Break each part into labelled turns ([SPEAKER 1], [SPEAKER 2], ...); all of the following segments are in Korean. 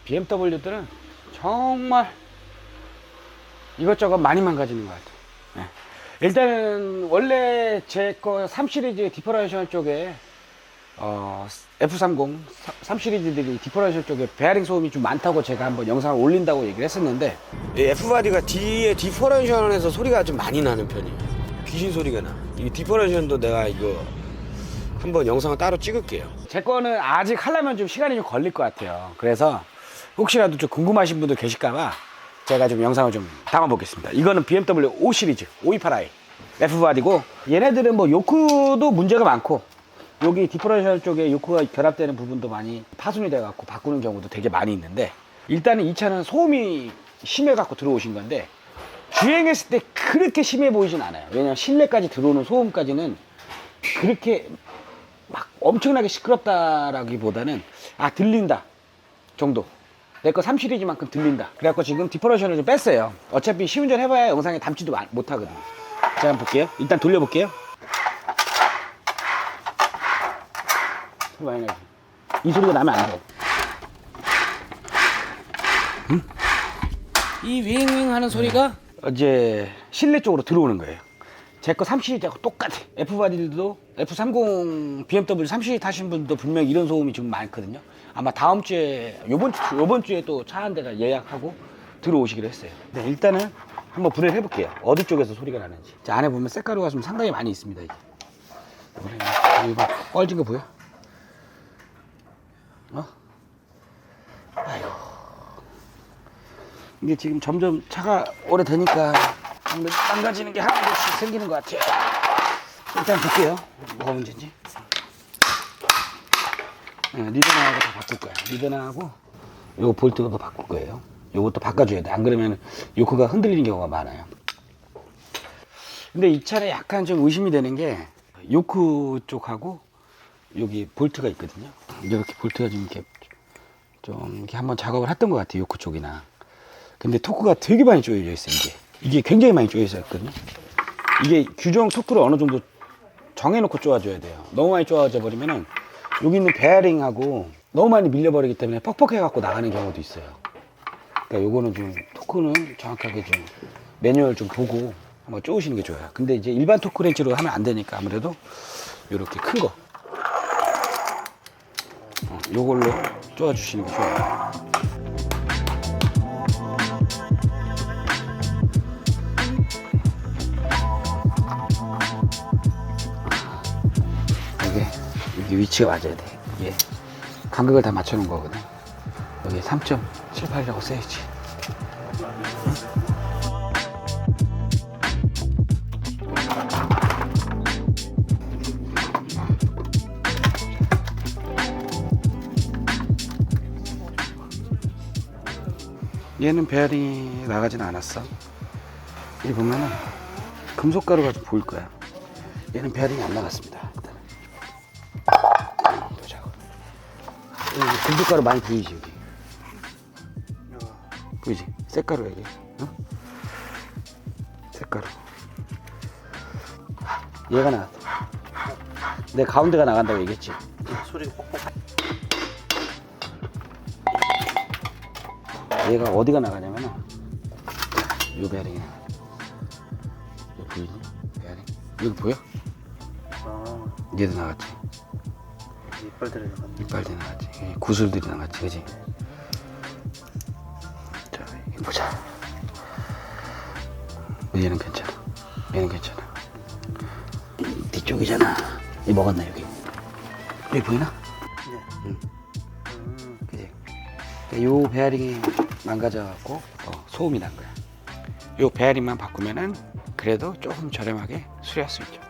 [SPEAKER 1] BMW들은 정말 이것저것 많이 망가지는 것 같아요. 네. 일단은 원래 제 거 3시리즈 디퍼런셜 쪽에 F30 3시리즈들이 디퍼런셜 쪽에 베어링 소음이 좀 많다고 제가 한번 영상을 올린다고 얘기를 했었는데, 이 F바디가 뒤에 디퍼런셜에서 소리가 좀 많이 나는 편이에요. 귀신 소리가 나. 이 디퍼런셜도 내가 이거 한번 영상을 따로 찍을게요. 제 거는 아직 하려면 좀 시간이 좀 걸릴 것 같아요. 그래서 혹시라도 좀 궁금하신 분들 계실까봐 제가 좀 영상을 좀 담아보겠습니다. 이거는 BMW 5 시리즈 528i F바디고, 얘네들은 뭐 요크도 문제가 많고, 여기 디퍼런셜 쪽에 요크가 결합되는 부분도 많이 파손이 돼갖고 바꾸는 경우도 되게 많이 있는데, 일단은 이 차는 소음이 심해갖고 들어오신 건데, 주행했을 때 그렇게 심해 보이진 않아요. 왜냐면 실내까지 들어오는 소음까지는 그렇게 막 엄청나게 시끄럽다라기보다는 들린다 정도. 내 거 3시리즈만큼 들린다. 그래갖고 지금 디퍼런셜을 좀 뺐어요. 어차피 시운전 해봐야 영상에 담지도 못하거든요. 자, 한번 볼게요. 일단 돌려볼게요. 소리 많이 나지? 이 소리가 나면 안 돼. 응? 이 윙윙 하는 소리가 이제 실내 쪽으로 들어오는 거예요. 제 거 3시리즈하고 똑같아. F바디들도 F30 BMW 3시리즈 타신 분도 분명히 이런 소음이 좀 많거든요. 아마 다음 주에 요번 주에 또 차 한 대가 예약하고 들어오시기로 했어요. 네, 일단은 한번 분해를 해볼게요. 어디 쪽에서 소리가 나는지. 자, 안에 보면 쇳가루가 좀 상당히 많이 있습니다. 이게. 이거 뻘진 거 보여? 아이고. 이게 지금 점점 차가 오래되니까 망가지는 게 하나씩 생기는 것 같아요. 일단 볼게요. 뭐가 문제인지. 네, 리드나하고 다 바꿀 거야. 리드나하고 요 볼트도 바꿀 거예요. 요것도 바꿔줘야 돼. 안 그러면 요크가 흔들리는 경우가 많아요. 근데 이 차는 약간 좀 의심이 되는 게, 요크 쪽하고 여기 볼트가 있거든요. 이렇게 볼트가 좀 이렇게 한번 작업을 했던 것 같아요. 요크 쪽이나. 근데 토크가 되게 많이 조여져 있어요. 이게 굉장히 많이 조여져 있거든요. 이게 규정 토크를 어느 정도 정해놓고 쪼아줘야 돼요. 너무 많이 쪼아져 버리면은 여기 있는 베어링하고 너무 많이 밀려버리기 때문에 퍽퍽해 갖고 나가는 경우도 있어요. 그러니까 요거는 좀 토크는 정확하게 좀 매뉴얼 좀 보고 한번 쪼으시는 게 좋아요. 근데 이제 일반 토크 렌치로 하면 안 되니까 아무래도 요렇게 큰 거 요걸로 쪼아주시는 게 좋아요. 이게 위치가 맞아야 돼. 이게 간극을 다 맞춰놓은 거거든. 여기 3.78이라고 써야지. 얘는 베어링이 나가진 않았어. 여기 보면은 금속가루가 좀 보일 거야. 얘는 베어링이 안 나갔습니다. 여기 금속가루 많이 보이지, 여기. 보이지? 쇳가루 여기. 쇳가루. 얘가 나갔다. 내 가운데가 나간다고 얘기했지.
[SPEAKER 2] 소리가 뻑뻑.
[SPEAKER 1] 얘가 어디가 나가냐면은 요 베어링이. 여기 보이지? 베어링. 여기 보여? 얘도 나갔지.
[SPEAKER 2] 이빨들이 나갔네.
[SPEAKER 1] 이빨들이 나갔지. 구슬들이 나갔지, 그지? 자, 이거 보자. 얘는 괜찮아. 얘는 괜찮아. 뒤쪽이잖아. 이 먹었나, 여기? 여기 보이나?
[SPEAKER 2] 네.
[SPEAKER 1] 응. 그지? 요 베어링이 망가져갖고 소음이 난 거야. 요 베어링만 바꾸면은 그래도 조금 저렴하게 수리할 수 있죠.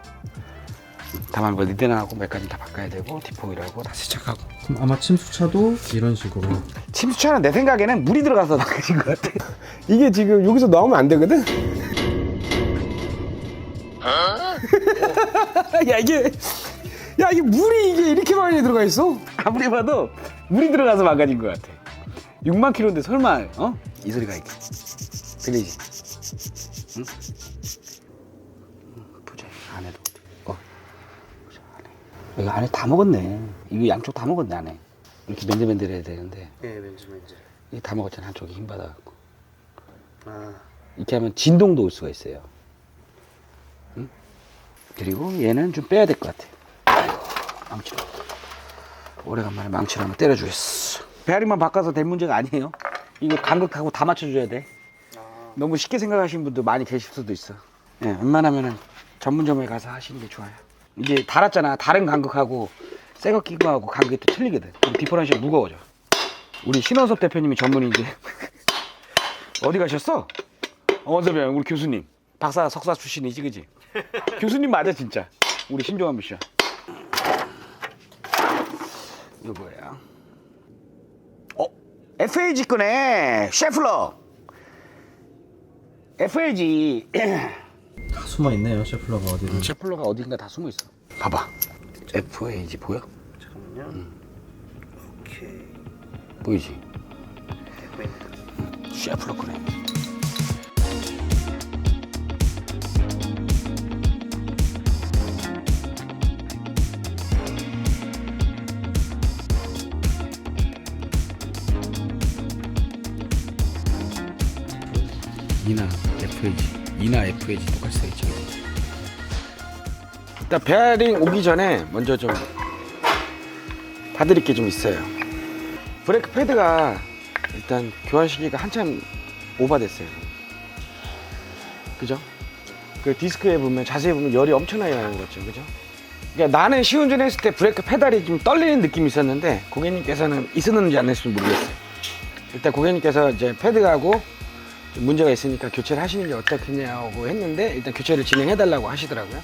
[SPEAKER 1] 다만 뭐 리드나하고 몇 가지 다 바꿔야 되고 디포일하고 다 세척하고.
[SPEAKER 3] 그럼 아마 침수차도 이런 식으로.
[SPEAKER 1] 침수차는 내 생각에는 물이 들어가서 망가진 것 같아. 이게 지금 여기서 나오면 안 되거든. 이게 물이 이렇게 많이 들어가 있어? 아무리 봐도 물이 들어가서 망가진 것 같아. 6만 킬로인데 설마 이 소리가 이렇게 들리지? 응? 보자, 안에도. 보자, 안에. 여기 안에 다 먹었네. 이거 양쪽 다 먹었네, 안에. 이렇게 맨들맨들해야 되는데.
[SPEAKER 2] 네, 맨즈.
[SPEAKER 1] 이게 다 먹었잖아. 한쪽이 힘 받아갖고.
[SPEAKER 2] 아,
[SPEAKER 1] 이렇게 하면 진동도 올 수가 있어요. 응? 그리고 얘는 좀 빼야 될 것 같아. 아이고, 망치로. 오래간만에 망치로 한번 때려주겠어. 베어링만 바꿔서 될 문제가 아니에요. 이거 간극하고 다 맞춰줘야 돼.
[SPEAKER 2] 아,
[SPEAKER 1] 너무 쉽게 생각하시는 분도 많이 계실 수도 있어. 예, 웬만하면은 전문점에 가서 하시는 게 좋아요. 이게 달았잖아. 다른 간극하고 새거 끼고 하고 간극이 또 틀리거든. 그럼 디퍼런셜이 무거워져. 우리 신원섭 대표님이 전문인데 어디 가셨어? 어서봬요. 우리 교수님. 박사 석사 출신이지, 그지? 교수님 맞아 진짜. 우리 신종환 미션. 이거야. FAG 거네. 셰플러. FAG.
[SPEAKER 3] 다 숨어 있네요 셰플러가 어디든.
[SPEAKER 1] 셰플러가 어딘가 다 숨어 있어. 봐봐. FAG 보여?
[SPEAKER 2] 잠깐만요. 오케이.
[SPEAKER 1] 보이지?
[SPEAKER 2] 보인다.
[SPEAKER 1] 셰플러 거네. 이나 FAG 똑같이 써있지. 일단 베어링 오기 전에 먼저 좀 봐드릴 게 좀 있어요. 브레이크 패드가 일단 교환 시기가 한참 오버됐어요. 그죠? 그 디스크에 보면 자세히 보면 열이 엄청나게 나는 거죠. 그죠? 그러니까 나는 시운전 했을 때 브레이크 페달이 좀 떨리는 느낌이 있었는데 고객님께서는 있었는지 안 했는지 모르겠어요. 일단 고객님께서 이제 패드하고 좀 문제가 있으니까 교체를 하시는 게 어떻겠냐고 했는데 일단 교체를 진행해 달라고 하시더라고요.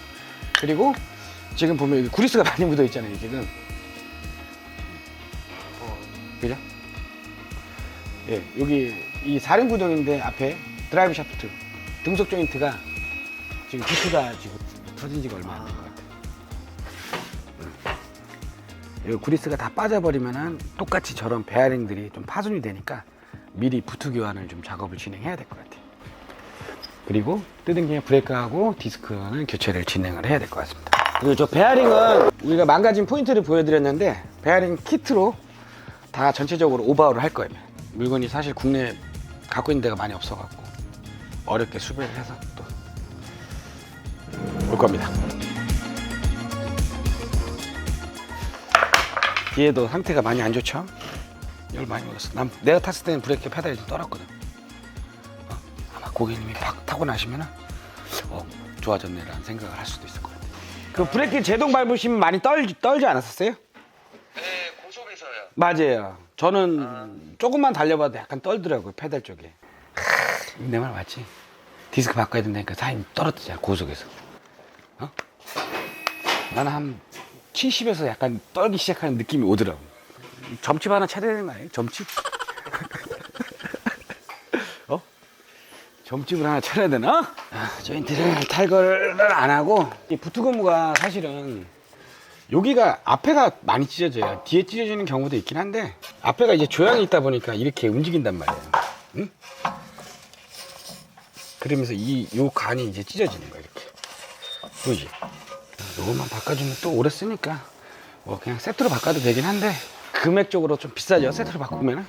[SPEAKER 1] 그리고 지금 보면 여기 구리스가 많이 묻어 있잖아요. 지금 그죠? 예, 여기 이 사륜구동인데 앞에 드라이브 샤프트 등속 조인트가 지금 디스가 지금 터진 지가 얼마 안 된 것 같아요. 이 구리스가 다 빠져버리면은 똑같이 저런 베어링들이 좀 파손이 되니까 미리 부트 교환을 좀 작업을 진행해야 될 것 같아요. 그리고 뜯은 김에 브레이크하고 디스크는 교체를 진행을 해야 될 것 같습니다. 그리고 저 베어링은 우리가 망가진 포인트를 보여드렸는데 베어링 키트로 다 전체적으로 오버하울을 할 거예요. 물건이 사실 국내에 갖고 있는 데가 많이 없어갖고 어렵게 수배를 해서 또 올 겁니다. 뒤에도 상태가 많이 안 좋죠? 열 많이 먹었어. 내가 탔을 때는 브레이크 페달이 좀 떨었거든. 아마 고객님이 타고 나시면은 좋아졌네라는 생각을 할 수도 있을 것 같아요. 그 브레이크 제동 밟으시면 많이 떨지 않았었어요?
[SPEAKER 2] 네, 고속에서요.
[SPEAKER 1] 맞아요. 저는 조금만 달려봐도 약간 떨더라고요. 페달 쪽에. 내 말 맞지? 디스크 바꿔야 된다니까 사장님 떨어뜨잖아 고속에서. 나는 한 70에서 약간 떨기 시작하는 느낌이 오더라고. 점집 하나 차려야 되는 거 아니에요? 점집? 점집을 하나 차려야 되나? 조인트를 탈거를 안 하고 이 부트 고무가 사실은 여기가 앞에가 많이 찢어져요. 뒤에 찢어지는 경우도 있긴 한데 앞에가 이제 조향이 있다 보니까 이렇게 움직인단 말이에요. 응? 그러면서 요 간이 이제 찢어지는 거야 이렇게. 보이지? 요것만 바꿔주면 또 오래 쓰니까 뭐 그냥 세트로 바꿔도 되긴 한데 금액적으로 좀 비싸죠. 세트로 바꾸면은.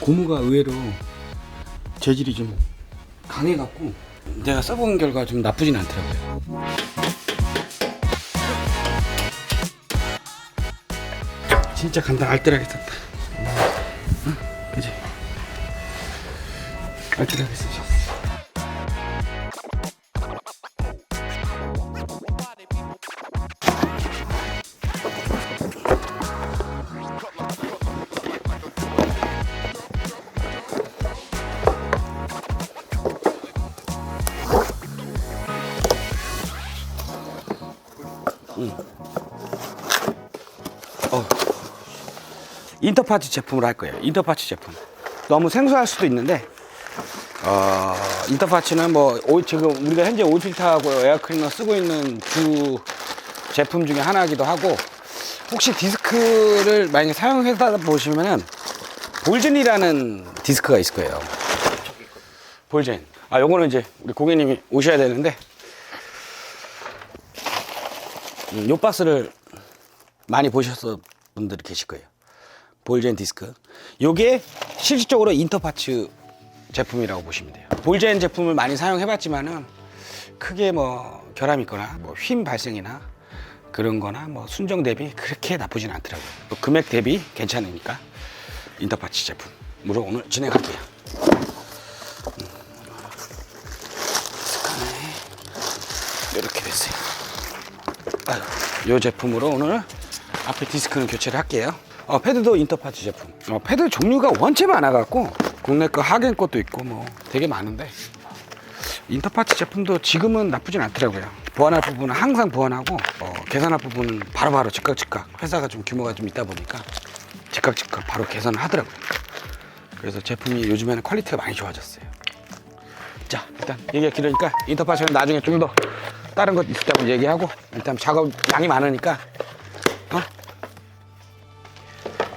[SPEAKER 1] 고무가 의외로 재질이 좀 강해갖고 내가 써본 결과 좀 나쁘진 않더라고요. 진짜 간단 알뜰하게 썼다. 응? 그지? 알뜰하게 쓰셨어. 인터파츠 제품으로 할 거예요. 인터파츠 제품. 너무 생소할 수도 있는데, 인터파츠는 뭐, 지금 우리가 현재 오일필터하고 에어클리너 쓰고 있는 주 제품 중에 하나이기도 하고, 혹시 디스크를 만약에 사용해다 보시면은, 볼젠이라는 디스크가 있을 거예요. 볼젠. 요거는 이제 우리 고객님이 오셔야 되는데, 요 박스를 많이 보셨던 분들이 계실 거예요. 볼젠 디스크. 요게 실질적으로 인터파츠 제품이라고 보시면 돼요. 볼젠 제품을 많이 사용해봤지만은 크게 뭐 결함이 있거나 뭐 휨 발생이나 그런 거나 뭐 순정 대비 그렇게 나쁘진 않더라고요. 또 금액 대비 괜찮으니까 인터파츠 제품으로 오늘 진행할게요. 이렇게 됐어요. 이 제품으로 오늘 앞에 디스크는 교체를 할게요. 패드도 인터파츠 제품. 패드 종류가 원체 많아갖고 국내 거 하겐 것도 있고 뭐 되게 많은데 인터파츠 제품도 지금은 나쁘진 않더라고요. 보완할 부분은 항상 보완하고 개선할 부분은 바로바로 즉각 회사가 좀 규모가 좀 있다 보니까 즉각 바로 개선을 하더라고요. 그래서 제품이 요즘에는 퀄리티가 많이 좋아졌어요. 자, 일단 얘기가 길으니까 인터파츠는 나중에 좀 더 다른 것 있을 때 얘기하고 일단 작업 양이 많으니까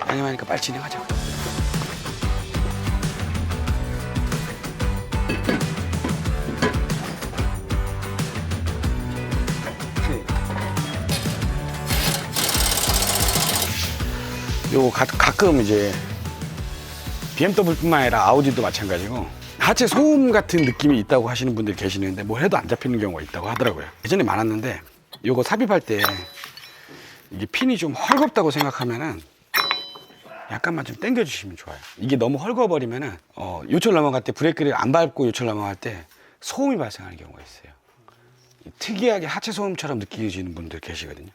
[SPEAKER 1] 양이 많으니까 빨리 진행하자. 요거 가끔 이제 BMW뿐만 아니라 아우디도 마찬가지고 하체 소음 같은 느낌이 있다고 하시는 분들이 계시는데 뭐 해도 안 잡히는 경우가 있다고 하더라고요. 예전에 많았는데 요거 삽입할 때 이게 핀이 좀 헐겁다고 생각하면은 약간만 좀 당겨 주시면 좋아요. 이게 너무 헐거버리면은 요철 넘어갈 때 브레이크를 안 밟고 요철 넘어갈 때 소음이 발생하는 경우가 있어요. 특이하게 하체 소음처럼 느껴지는 분들 계시거든요.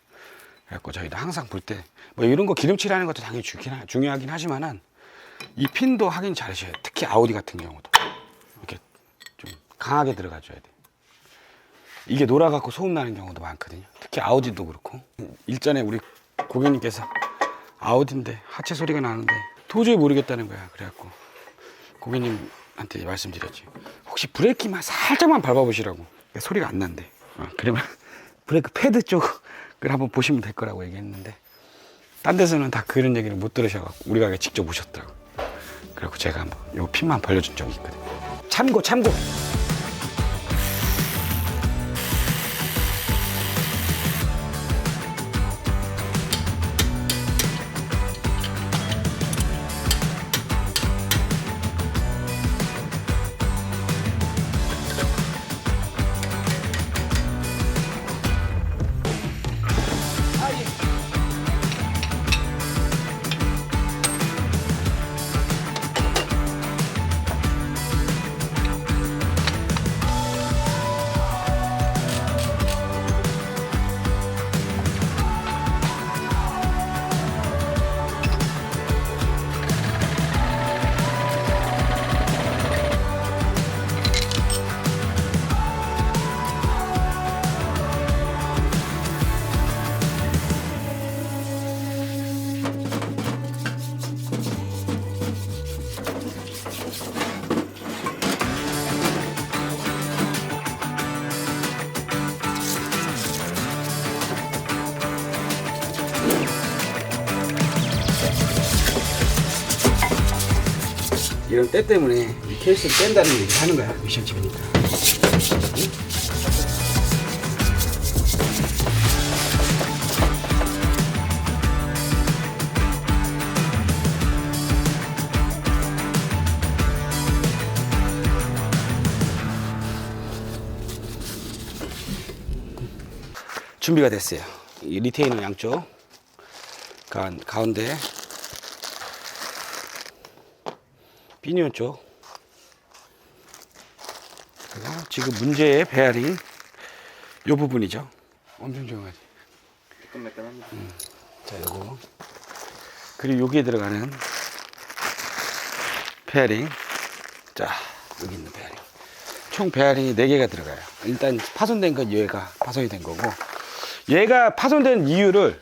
[SPEAKER 1] 그래갖고 저희도 항상 볼 때 뭐 이런 거 기름칠하는 것도 당연히 중요하긴 하지만은 이 핀도 확인 잘 하셔야 돼요. 특히 아우디 같은 경우도 이렇게 좀 강하게 들어가줘야 돼요. 이게 놀아갖고 소음 나는 경우도 많거든요. 특히 아우디도 그렇고. 일전에 우리 고객님께서 아우디인데 하체 소리가 나는데 도저히 모르겠다는 거야. 그래갖고 고객님한테 말씀드렸지. 혹시 브레이크만 살짝만 밟아보시라고. 소리가 안 난대. 그러면 브레이크 패드 쪽을 한번 보시면 될 거라고 얘기했는데 딴 데서는 다 그런 얘기를 못 들으셔갖고 우리 가게 직접 오셨더라고. 그래갖고 제가 한번 요 핀만 벌려준 적이 있거든요. 참고. 이런 때 때문에 이 케이스를 뺀다는 얘기를 하는 거야. 미션집이니까. 준비가 됐어요. 이 리테이너 양쪽 가운데 피니언 쪽, 그리고 지금 문제의 베어링 요 부분이죠. 엄청 조용하지.
[SPEAKER 2] 매끈매끈합니다.
[SPEAKER 1] 자, 요거. 그리고 여기에 들어가는 베어링. 자, 여기 있는 베어링. 총 베어링이 4개가 들어가요. 일단 파손된 건 얘가 파손이 된 거고, 얘가 파손된 이유를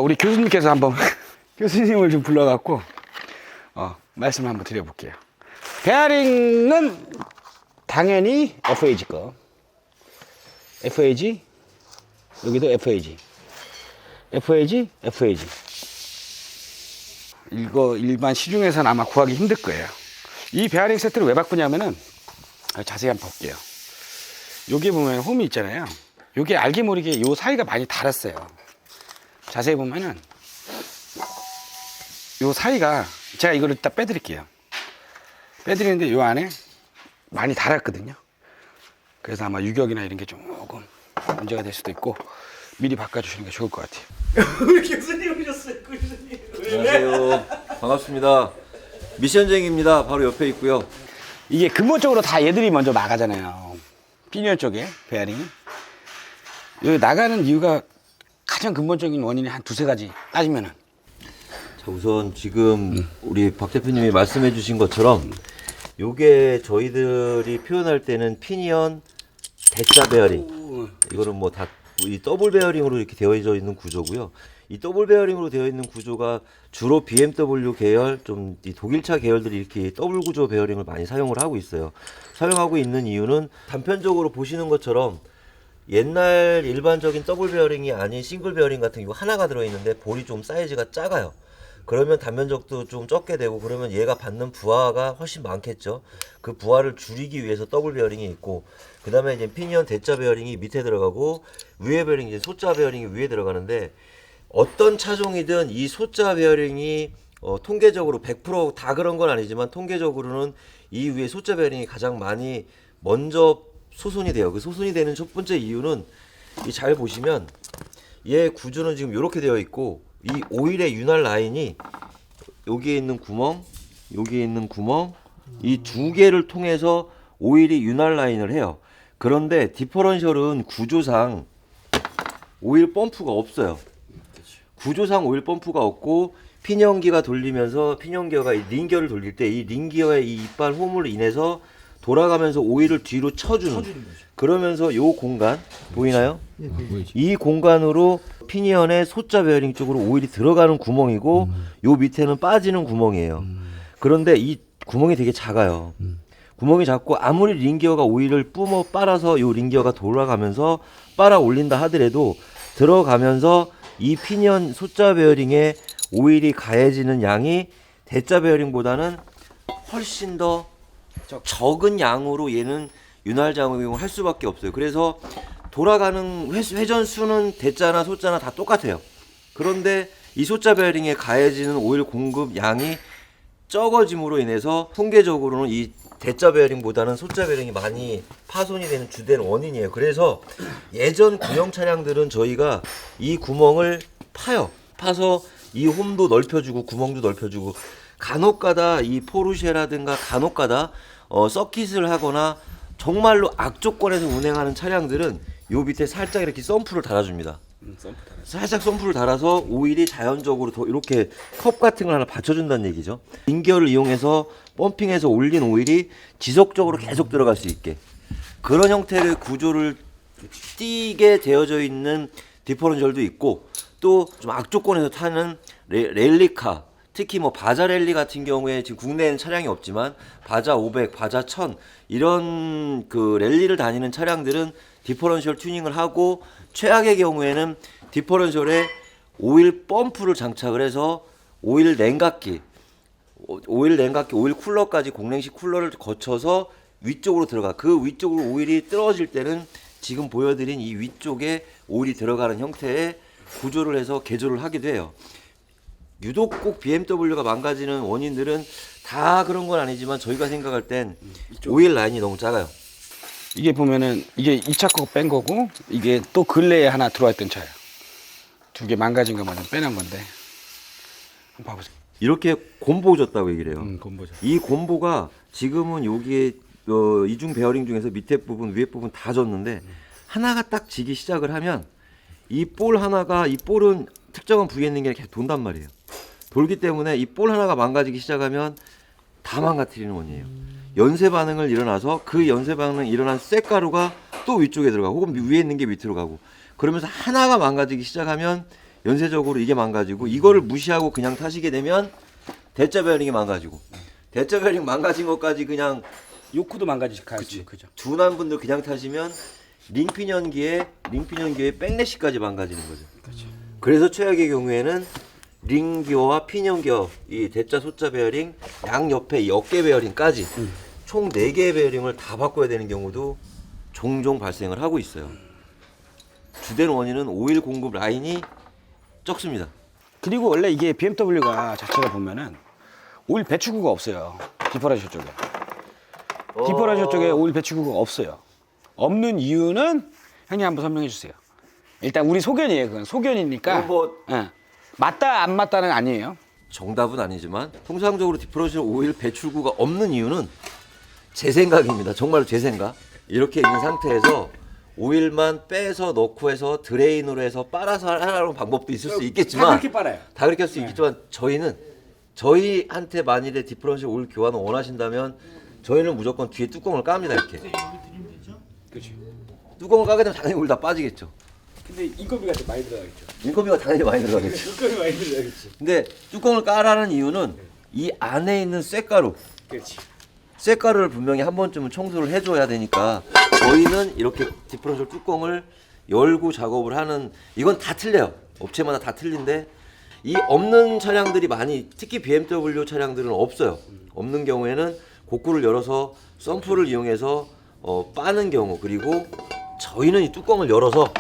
[SPEAKER 1] 우리 교수님께서 한번 교수님을 좀 불러갖고 말씀을 한번 드려볼게요. 베어링은 당연히 FAG 거. FAG, 여기도 FAG. FAG, FAG. 이거 일반 시중에서는 아마 구하기 힘들 거예요. 이 베어링 세트를 왜 바꾸냐면은, 자세히 한번 볼게요. 여기 보면 홈이 있잖아요. 여기 알게 모르게 요 사이가 많이 닳았어요. 자세히 보면은 요 사이가, 제가 이거를 딱 빼드릴게요. 빼드리는데 요 안에 많이 닳았거든요. 그래서 아마 유격이나 이런 게 조금 문제가 될 수도 있고, 미리 바꿔주시는 게 좋을 것 같아요.
[SPEAKER 3] 우리 교수님 오셨어요, 교수님.
[SPEAKER 4] 안녕하세요. 반갑습니다. 미션쟁입니다. 바로 옆에 있고요.
[SPEAKER 1] 이게 근본적으로 다 얘들이 먼저 나가잖아요. 피니언 쪽에 베어링이. 여기 나가는 이유가 가장 근본적인 원인이 한 2-3가지 따지면은.
[SPEAKER 4] 자, 우선 지금 우리 박 대표님이 말씀해 주신 것처럼 요게 저희들이 표현할 때는 피니언 대자 베어링. 이거는 뭐 다 이 더블 베어링으로 이렇게 되어져 있는 구조고요. 이 더블 베어링으로 되어 있는 구조가 주로 BMW 계열, 좀 이 독일차 계열들이 이렇게 더블 구조 베어링을 많이 사용을 하고 있어요. 사용하고 있는 이유는 단편적으로 보시는 것처럼 옛날 일반적인 더블 베어링이 아닌 싱글 베어링 같은 경우 하나가 들어있는데 볼이 좀 사이즈가 작아요. 그러면 단면적도 좀 적게 되고, 그러면 얘가 받는 부하가 훨씬 많겠죠. 그 부하를 줄이기 위해서 더블 베어링이 있고, 그 다음에 이제 피니언 대자 베어링이 밑에 들어가고, 위에 베어링 이제 소자 베어링이 위에 들어가는데, 어떤 차종이든 이 소자 베어링이 통계적으로 100% 다 그런 건 아니지만 통계적으로는 이 위에 소자 베어링이 가장 많이 먼저 소손이 돼요. 그 소손이 되는 첫 번째 이유는, 이 잘 보시면 얘 구조는 지금 이렇게 되어 있고, 이 오일의 윤활 라인이 여기에 있는 구멍, 여기에 있는 구멍, 이 2개를 통해서 오일이 윤활 라인을 해요. 그런데 디퍼런셜은 구조상 오일 펌프가 없어요. 구조상 오일 펌프가 없고, 피니언기가 돌리면서 피니언기어가 링기어를 돌릴 때 이 링기어의 이 이빨 홈으로 인해서 돌아가면서 오일을 뒤로 쳐주는 거죠. 그러면서 요 공간 보이나요? 이 공간으로 피니언의 소자 베어링 쪽으로 오일이 들어가는 구멍이고, 요 밑에는 빠지는 구멍이에요. 그런데 이 구멍이 되게 작아요. 구멍이 작고, 아무리 링기어가 오일을 뿜어 빨아서 요 링기어가 돌아가면서 빨아 올린다 하더라도 들어가면서 이 피니언 소자 베어링에 오일이 가해지는 양이 대자 베어링보다는 훨씬 더 적은 양으로 얘는 윤활 작용을 할 수밖에 없어요. 그래서 돌아가는 회전 수는 대자나 소자나 다 똑같아요. 그런데 이 소자 베어링에 가해지는 오일 공급 양이 적어짐으로 인해서 통계적으로는 이 대자 베어링보다는 소자 베어링이 많이 파손이 되는 주된 원인이에요. 그래서 예전 구형 차량들은 저희가 이 구멍을 파서 이 홈도 넓혀주고 구멍도 넓혀주고, 간혹가다 이 포르쉐라든가 간혹가다 서킷을 하거나 정말로 악조건에서 운행하는 차량들은 요 밑에 살짝 이렇게 썬프를 달아줍니다. 살짝 썬프를 달아서 오일이 자연적으로 더 이렇게 컵 같은 걸 하나 받쳐준다는 얘기죠. 링기어를 이용해서 펌핑해서 올린 오일이 지속적으로 계속 들어갈 수 있게, 그런 형태의 구조를 띄게 되어져 있는 디퍼런셜도 있고, 또 좀 악조건에서 타는 랠리카, 특히 뭐 바자 랠리 같은 경우에 지금 국내에는 차량이 없지만 바자 500, 바자 1000 이런 그 랠리를 다니는 차량들은 디퍼런셜 튜닝을 하고, 최악의 경우에는 디퍼런셜에 오일 펌프를 장착을 해서 오일 냉각기, 오일 쿨러까지, 공랭식 쿨러를 거쳐서 위쪽으로 들어가. 그 위쪽으로 오일이 떨어질 때는 지금 보여드린 이 위쪽에 오일이 들어가는 형태의 구조를 해서 개조를 하기도 해요. 유독 꼭 BMW가 망가지는 원인들은 다 그런 건 아니지만 저희가 생각할 땐 오일 라인이 너무 작아요.
[SPEAKER 1] 이게 보면은 이게 2차 거 뺀 거고 이게 또 근래에 하나 들어와 있던 차예요. 두 개 망가진 것만 좀 빼놓은 건데. 한번 봐보세요.
[SPEAKER 4] 이렇게 곰보 줬다고 얘기를 해요.
[SPEAKER 1] 그건 뭐죠?
[SPEAKER 4] 이 곰보가 지금은 여기에 이중 베어링 중에서 밑에 부분, 위에 부분 다 졌는데 하나가 딱 지기 시작을 하면 이 볼 하나가 이 볼은 특정한 부위에 있는 게 계속 돈단 말이에요. 돌기 때문에 이 볼 하나가 망가지기 시작하면 다 망가뜨리는 원이에요. 연쇄 반응을 일어나서 그 연쇄 반응 일어난 쇳가루가 또 위쪽에 들어가고 혹은 위에 있는 게 밑으로 가고 그러면서 하나가 망가지기 시작하면 연쇄적으로 이게 망가지고 이거를 무시하고 그냥 타시게 되면 대자 베어링이 망가지고 대자 베어링 망가진 것까지 그냥
[SPEAKER 1] 요크도 망가질 가능성이 크죠.
[SPEAKER 4] 둔한 분들 그냥 타시면 링피년기에 백래시까지 망가지는 거죠. 그래서 최악의 경우에는 링기어와 피년기어 이 대자 소자 베어링 양 옆에 이 어깨 베어링까지 총 4개의 베어링을 다 바꿔야 되는 경우도 종종 발생을 하고 있어요. 주된 원인은 오일 공급 라인이 적습니다.
[SPEAKER 1] 그리고 원래 이게 BMW가 자체가 보면은 오일 배출구가 없어요. 디퍼런셜 쪽에. 디퍼런셜 쪽에 오일 배출구가 없어요. 없는 이유는 형님 한번 설명해 주세요. 일단 우리 소견이에요. 그건 소견이니까. 예. 맞다 안 맞다는 아니에요.
[SPEAKER 4] 정답은 아니지만 통상적으로 디퍼런셜 오일 배출구가 없는 이유는 제 생각입니다. 정말로 제 생각. 이렇게 있는 상태에서 오일만 빼서 넣고 해서 드레인으로 해서 빨아서 하라는 방법도 있을 수 있겠지만
[SPEAKER 1] 다 그렇게 빨아요.
[SPEAKER 4] 다 그렇게 할 수 있겠지만 저희한테 만일에 디퍼런셜 오일 교환을 원하신다면 저희는 무조건 뒤에 뚜껑을 깝니다. 이렇게
[SPEAKER 1] 그렇지.
[SPEAKER 4] 뚜껑을 까게 되면 당연히 오일 다 빠지겠죠.
[SPEAKER 1] 근데 인건비가 좀 많이 들어가겠죠.
[SPEAKER 4] 인건비가 당연히 많이 들어가겠죠.
[SPEAKER 1] 인건비 많이 들어가겠지.
[SPEAKER 4] 근데 뚜껑을 까라는 이유는 이 안에 있는 쇳가루
[SPEAKER 1] 그렇지.
[SPEAKER 4] 쇳가루를 분명히 한 번쯤은 청소를 해줘야 되니까 저희는 이렇게 디퍼런셜 뚜껑을 열고 작업을 하는 이건 다 틀려요. 업체마다 다 틀린데 이 없는 차량들이 많이 특히 BMW 차량들은 없어요. 없는 경우에는 곡구를 열어서 썬프를 이용해서 빠는 경우 그리고 저희는 이 뚜껑을 열어서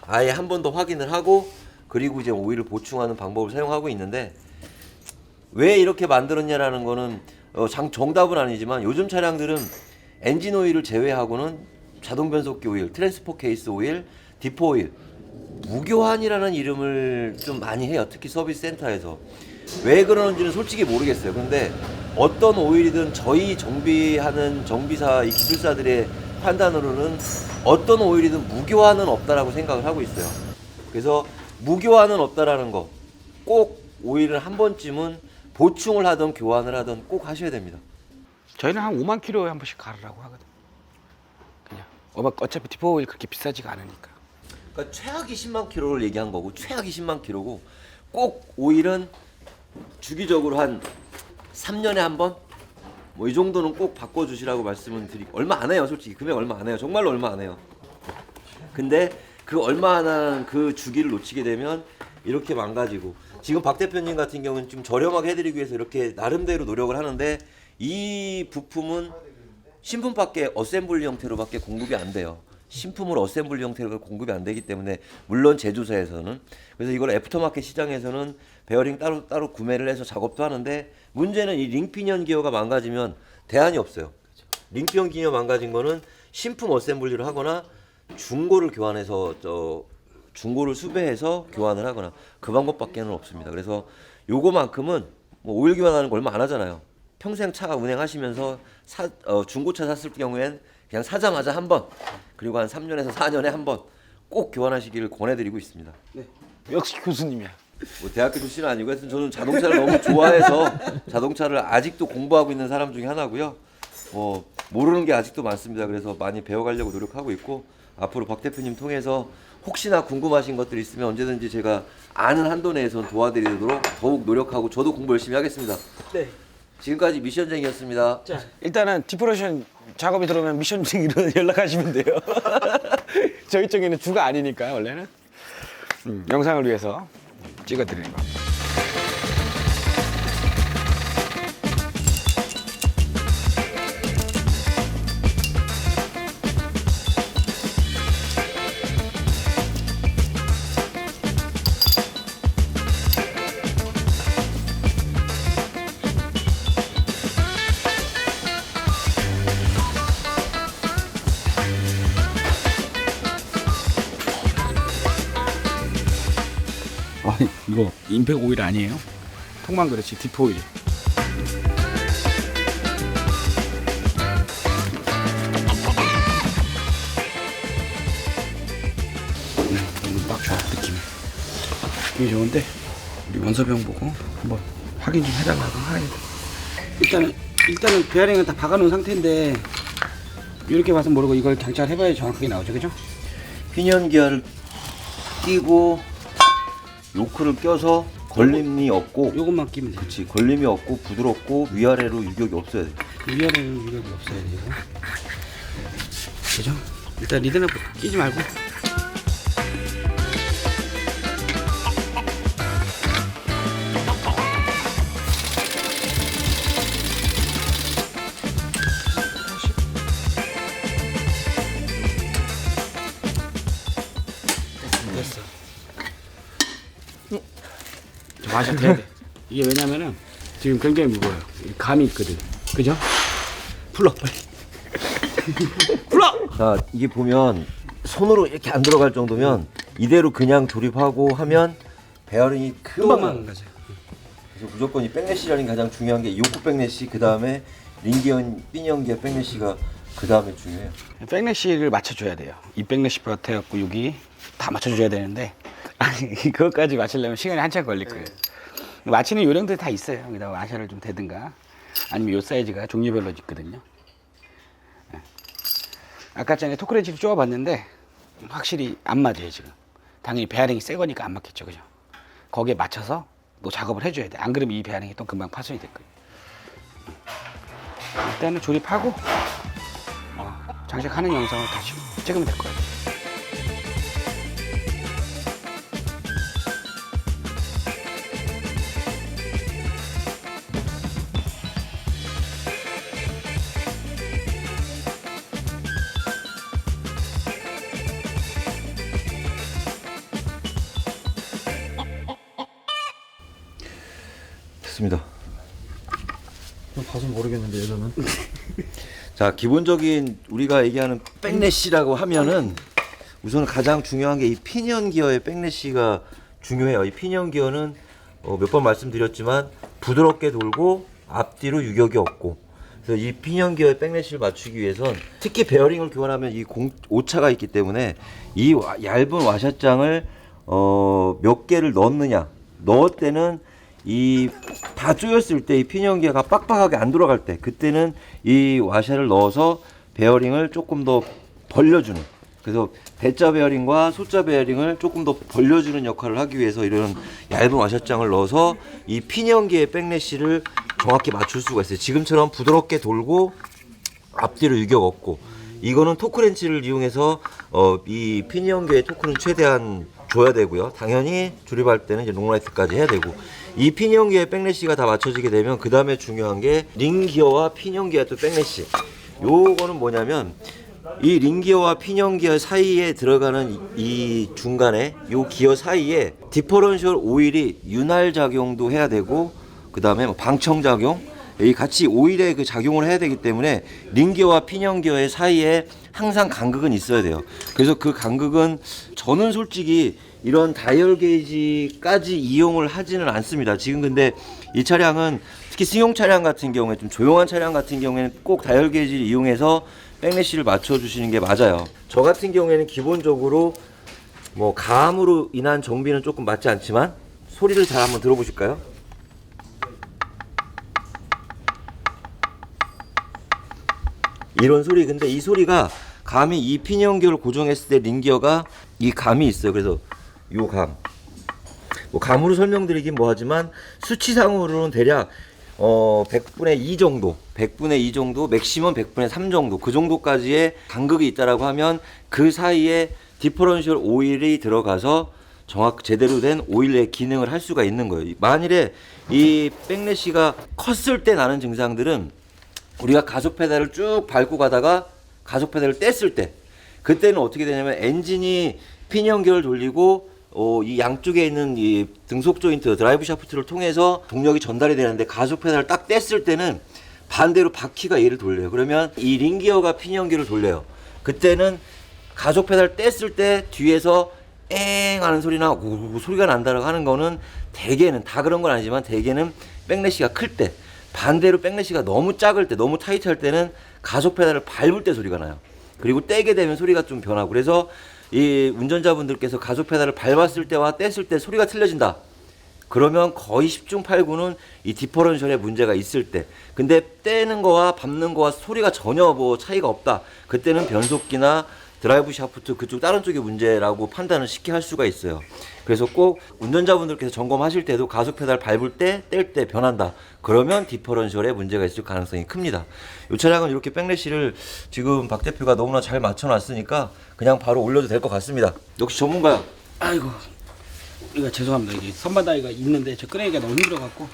[SPEAKER 4] 아예 한 번 더 확인을 하고 그리고 이제 오일을 보충하는 방법을 사용하고 있는데 왜 이렇게 만들었냐라는 거는 정답은 아니지만 요즘 차량들은 엔진 오일을 제외하고는 자동 변속기 오일, 트랜스포 케이스 오일, 디포 오일 무교환이라는 이름을 좀 많이 해요. 특히 서비스 센터에서 왜 그러는지는 솔직히 모르겠어요. 근데 어떤 오일이든 저희 정비하는 정비사 이 기술사들의 판단으로는 어떤 오일이든 무교환은 없다라고 생각을 하고 있어요. 그래서 무교환은 없다라는 거 꼭 오일을 한 번쯤은 보충을 하든 교환을 하든 꼭 하셔야 됩니다.
[SPEAKER 1] 저희는 한 5만 킬로에 한 번씩 가르라고 하거든. 그냥 어차피 디포 오일 그렇게 비싸지가 않으니까.
[SPEAKER 4] 그러니까 최악이 10만 킬로를 얘기한 거고 최악이 10만 킬로고 꼭 오일은 주기적으로 한 3년에 한 번? 뭐 이 정도는 꼭 바꿔주시라고 말씀을 드리고 얼마 안 해요. 솔직히 금액 얼마 안 해요. 정말로 얼마 안 해요. 근데 그 얼마 안 하는 그 주기를 놓치게 되면 이렇게 망가지고 지금 박 대표님 같은 경우는 좀 저렴하게 해드리기 위해서 이렇게 나름대로 노력을 하는데 이 부품은 신품밖에 어셈블리 형태로밖에 공급이 안 돼요. 신품으로 어셈블리 형태로 공급이 안 되기 때문에 물론 제조사에서는 그래서 이걸 애프터마켓 시장에서는 베어링 따로 구매를 해서 작업도 하는데 문제는 이 링피니언 기어가 망가지면 대안이 없어요. 링피니언 기어 망가진 거는 신품 어셈블리를 하거나 중고를 교환해서 중고를 수배해서 교환을 하거나 그 방법밖에는 없습니다. 그래서 요거만큼은 뭐 오일 교환하는 거 얼마 안 하잖아요. 평생 차 운행하시면서 중고차 샀을 경우엔 그냥 사자마자 한 번 그리고 한 3년에서 4년에 한 번 꼭 교환하시기를 권해드리고 있습니다.
[SPEAKER 1] 네. 역시 교수님이야.
[SPEAKER 4] 뭐 대학교 출신은 아니고 하여튼 저는 자동차를 너무 좋아해서 자동차를 아직도 공부하고 있는 사람 중에 하나고요. 뭐 모르는 게 아직도 많습니다. 그래서 많이 배워가려고 노력하고 있고 앞으로 박 대표님 통해서 혹시나 궁금하신 것들 있으면 언제든지 제가 아는 한도 내에서 도와드리도록 더욱 노력하고 저도 공부 열심히 하겠습니다.
[SPEAKER 1] 네.
[SPEAKER 4] 지금까지 미션쟁이였습니다.
[SPEAKER 1] 자, 일단은 디퍼런셜 작업이 들어오면 미션쟁이로 연락하시면 돼요. 저희 쪽에는 주가 아니니까 원래는 영상을 위해서 찍어드리는 겁니다. 이거 임팩 오일 아니에요? 통만 그렇지 디프 오일. 너무 막 좋아 느낌이 좋은데 우리 원섭형 보고 한번 확인 좀 해달라고 하겠다. 일단은 베어링은 다 박아놓은 상태인데 이렇게 봐서 모르고 이걸 장착해봐야 정확하게 나오죠, 그죠?
[SPEAKER 4] 피니언 기어를 끼고 요크를 껴서 걸림이 없고,
[SPEAKER 1] 요것만 끼면 돼.
[SPEAKER 4] 그렇지, 걸림이 없고 부드럽고 위아래로 유격이 없어야 돼.
[SPEAKER 1] 위아래는 유격이 없어야 돼요. 그죠? 일단 리드는 끼지 말고. 됐어. 마셔 돼야 돼. 이게 왜냐면은 지금 굉장히 무거워요. 감이 있거든. 그죠? 풀러 빨리. 풀러.
[SPEAKER 4] 자, 이게 보면 손으로 이렇게 안 들어갈 정도면 이대로 그냥 조립하고 하면 베어링이 금방
[SPEAKER 1] 또만 가죠.
[SPEAKER 4] 그래서 무조건 이 백래시라는 가장 중요한 게 요크 백래시, 그 다음에 링기언 피니언 기어 백래시가 그 다음에 중요해요.
[SPEAKER 1] 백래시를 맞춰줘야 돼요. 이 백래시부터 해갖고 여기 다 맞춰줘야 되는데 아니 그것까지 맞추려면 시간이 한참 걸릴 거예요. 맞추는 요령들이 다 있어요. 여기다 와셔를 좀 대든가 아니면 요 사이즈가 종류별로 있거든요. 예. 아까 전에 토크렌치를 쪼아봤는데 확실히 안 맞아요 지금. 당연히 베어링이 새 거니까 안 맞겠죠, 그죠? 거기에 맞춰서 또 작업을 해줘야 돼. 안 그러면 이 베어링이 또 금방 파손이 될 거예요. 일단은 조립하고 장착하는 영상을 다시 찍으면 될 거예요.
[SPEAKER 4] 됐습니다.
[SPEAKER 3] 봐서 모르겠는데 저는.
[SPEAKER 4] 자, 기본적인 우리가 얘기하는 백래시라고 하면은 우선 가장 중요한 게 이 피니언 기어의 백래시가 중요해요. 이 피니언 기어는 몇 번 말씀드렸지만 부드럽게 돌고 앞뒤로 유격이 없고, 그래서 이 피니언 기어의 백래시를 맞추기 위해선 특히 베어링을 교환하면 이 오차가 있기 때문에 이 얇은 와샷장을 몇 개를 넣느냐, 넣을 때는 이 다 조였을 때 이 피니언 기어가 빡빡하게 안 돌아갈 때, 그때는 이 와샤를 넣어서 베어링을 조금 더 벌려주는, 그래서 대자 베어링과 소자 베어링을 조금 더 벌려주는 역할을 하기 위해서 이런 얇은 와샷장을 넣어서 이 피니언 기어의 백래시를 정확히 맞출 수가 있어요. 지금처럼 부드럽게 돌고 앞뒤로 유격 없고, 이거는 토크렌치를 이용해서 이 피니언 기어의 토크는 최대한 줘야 되고요. 당연히 조립할 때는 이제 롱라이트까지 해야 되고, 이 피니언 기어의 백래시가 다 맞춰지게 되면 그 다음에 중요한 게 링 기어와 피니언 기어 또 백래시. 요거는 뭐냐면 이 링 기어와 피니언 기어 사이에 들어가는 이 중간에 요 기어 사이에 디퍼런셜 오일이 윤활 작용도 해야 되고, 그 다음에 뭐 방청 작용, 이 같이 오일의 그 작용을 해야 되기 때문에 링 기어와 피니언 기어의 사이에 항상 간극은 있어야 돼요. 그래서 그 간극은 저는 솔직히 이런 다이얼 게이지까지 이용을 하지는 않습니다. 지금 근데 이 차량은 특히 승용 차량 같은 경우에, 좀 조용한 차량 같은 경우에는 꼭 다이얼 게이지를 이용해서 백래시를 맞춰주시는 게 맞아요. 저 같은 경우에는 기본적으로 뭐 가음으로 인한 정비는 조금 맞지 않지만 소리를 잘 한번 들어보실까요? 이런 소리. 근데 이 소리가 감이 이 피니언 기어를 고정했을 때 링 기어가 이 감이 있어요. 그래서 요 감, 뭐 감으로 설명드리긴 뭐하지만 수치상으로는 대략 100분의 2 정도, 100분의 2 정도, 맥시멈 100분의 3 정도, 그 정도까지의 간극이 있다라고 하면 그 사이에 디퍼런셜 오일이 들어가서 제대로 된 오일의 기능을 할 수가 있는 거예요. 만일에 이 백래시가 컸을 때 나는 증상들은 우리가 가속 페달을 쭉 밟고 가다가 가속 페달을 뗐을 때, 그때는 어떻게 되냐면 엔진이 피니언 기어를 돌리고 이 양쪽에 있는 이 등속 조인트, 드라이브 샤프트를 통해서 동력이 전달이 되는데 가속 페달을 딱 뗐을 때는 반대로 바퀴가 얘를 돌려요. 그러면 이 링 기어가 피니언 기어를 돌려요. 그때는 가속 페달 뗐을 때 뒤에서 엥 하는 소리나 우우 소리가 난다라고 하는 거는 대개는, 다 그런 건 아니지만 대개는 백래시가 클 때, 반대로 백래시가 너무 작을 때, 너무 타이트할 때는 가속 페달을 밟을 때 소리가 나요. 그리고 떼게 되면 소리가 좀 변하고, 그래서 이 운전자분들께서 가속 페달을 밟았을 때와 뗐을 때 소리가 틀려진다. 그러면 거의 10중 8구는 이 디퍼런셜에 문제가 있을 때. 근데 떼는 거와 밟는 거와 소리가 전혀 뭐 차이가 없다. 그때는 변속기나 드라이브 샤프트 그쪽 다른 쪽의 문제라고 판단을 쉽게 할 수가 있어요. 그래서 꼭 운전자분들께서 점검하실 때도 가속 페달 밟을 때, 뗄 때 변한다. 그러면 디퍼런셜에 문제가 있을 가능성이 큽니다. 이 차량은 이렇게 백래시를 지금 박 대표가 너무나 잘 맞춰놨으니까 그냥 바로 올려도 될 것 같습니다. 역시 전문가야.
[SPEAKER 1] 아이고, 이거 죄송합니다. 이게 선바다이가 있는데 저 끄내기가 너무 힘들어갖고.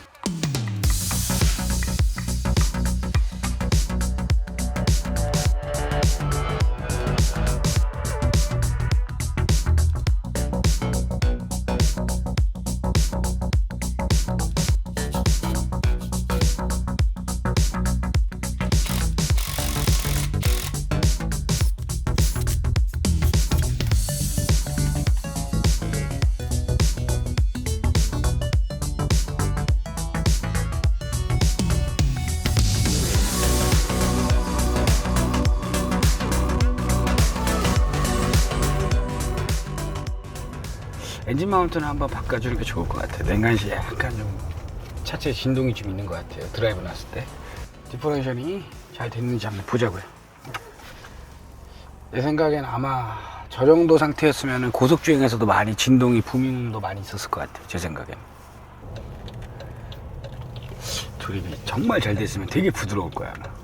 [SPEAKER 1] 엔진 마운트는 한번 바꿔주는 게 좋을 것 같아요. 냉간시에 약간 좀 차체 진동이 좀 있는 것 같아요. 드라이브 났을 때. 디퍼런셜이 잘 됐는지 한번 보자고요. 내 생각엔 아마 저 정도 상태였으면 고속주행에서도 많이 진동이 부밍도 많이 있었을 것 같아요. 제 생각엔. 조립이 정말 잘 됐으면 되게 부드러울 거야 아마.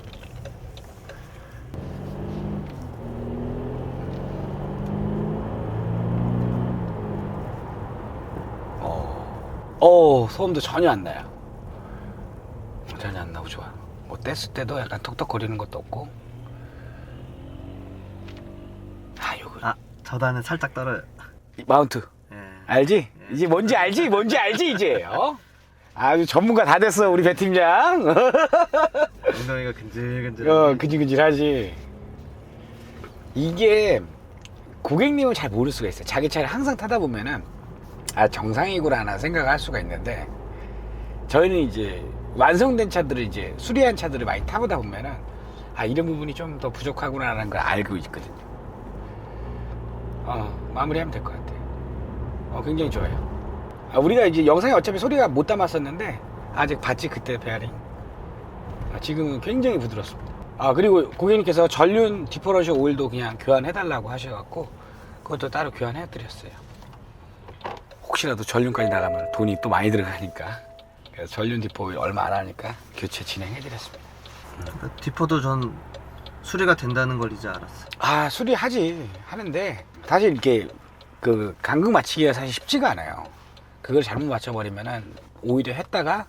[SPEAKER 1] 소음도 전혀 안 나요. 전혀 안 나고 좋아. 뭐 뗐을 때도 약간 톡톡거리는 것도 없고. 요거
[SPEAKER 3] 저단은 살짝 떨어요.
[SPEAKER 1] 마운트
[SPEAKER 3] 예.
[SPEAKER 1] 알지? 이제 뭔지 알지? 뭔지 알지 이제? 아주 전문가 다 됐어 우리 배 팀장.
[SPEAKER 3] 엉덩이가 근질근질.
[SPEAKER 1] 근질근질하지. 이게 고객님은 잘 모를 수가 있어요. 자기 차를 항상 타다 보면은 정상이구나 생각할 수가 있는데, 저희는 이제 완성된 차들을 이제 수리한 차들을 많이 타보다 보면은 이런 부분이 좀 더 부족하구나라는 걸 알고 있거든요. 마무리하면 될 것 같아요. 굉장히 좋아요. 우리가 이제 영상에 어차피 소리가 못 담았었는데 아직 봤지 그때 베어링. 지금은 굉장히 부드럽습니다. 그리고 고객님께서 전륜 디퍼런셜 오일도 그냥 교환해달라고 하셔갖고 그것도 따로 교환해드렸어요. 혹시라도 전륜까지 나가면 돈이 또 많이 들어가니까. 그래서 전륜 디퍼 오일 얼마 안 하니까 교체 진행해드렸습니다.
[SPEAKER 3] 디퍼도 전 수리가 된다는 걸 이제 알았어요.
[SPEAKER 1] 수리하지. 하는데 사실 이렇게 그 간극 맞추기가 사실 쉽지가 않아요. 그걸 잘못 맞춰버리면은 오히려 했다가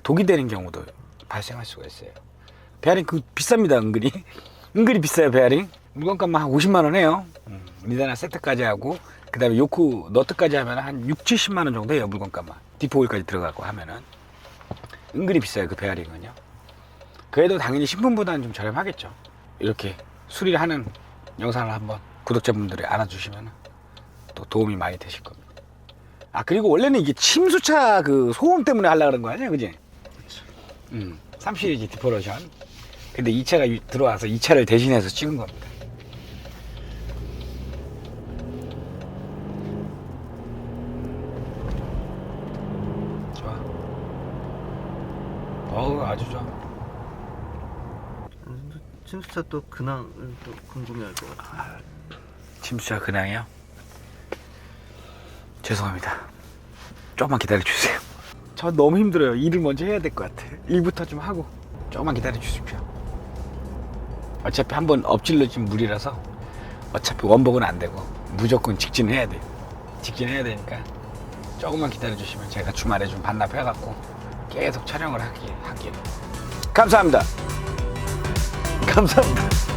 [SPEAKER 1] 독이 되는 경우도 발생할 수가 있어요. 베어링 비쌉니다. 은근히 비싸요. 베어링 물건값만 한 50만 원 해요. 리다나 세트까지 하고 그 다음에 요크 너트까지 하면 한 6, 70만 원 정도 해요. 물건값만. 디포 오일까지 들어가고 하면은 은근히 비싸요. 그 베어링은요. 그래도 당연히 신품보다는 좀 저렴하겠죠. 이렇게 수리를 하는 영상을 한번 구독자분들이 알아주시면 또 도움이 많이 되실 겁니다. 그리고 원래는 이게 침수차 그 소음 때문에 하려고 그런 거 아니야, 그지? 그렇죠. 3 시리즈 디퍼런셜. 근데 이 차가 들어와서 이 차를 대신해서 찍은 겁니다. 좋아. 아주 좋아.
[SPEAKER 3] 침수차 또 근황을 또 궁금해할 것 같아요.
[SPEAKER 1] 침수차 근황이요? 죄송합니다. 조금만 기다려주세요. 저 너무 힘들어요. 일을 먼저 해야 될 것 같아. 일부터 좀 하고 조금만 기다려주십시오. 어차피 한번 엎질러진 물이라서 어차피 원복은 안 되고 무조건 직진해야 돼요. 직진해야 되니까 조금만 기다려주시면 제가 주말에 좀 반납해갖고 계속 촬영을 하기에. 감사합니다. 감사합니다.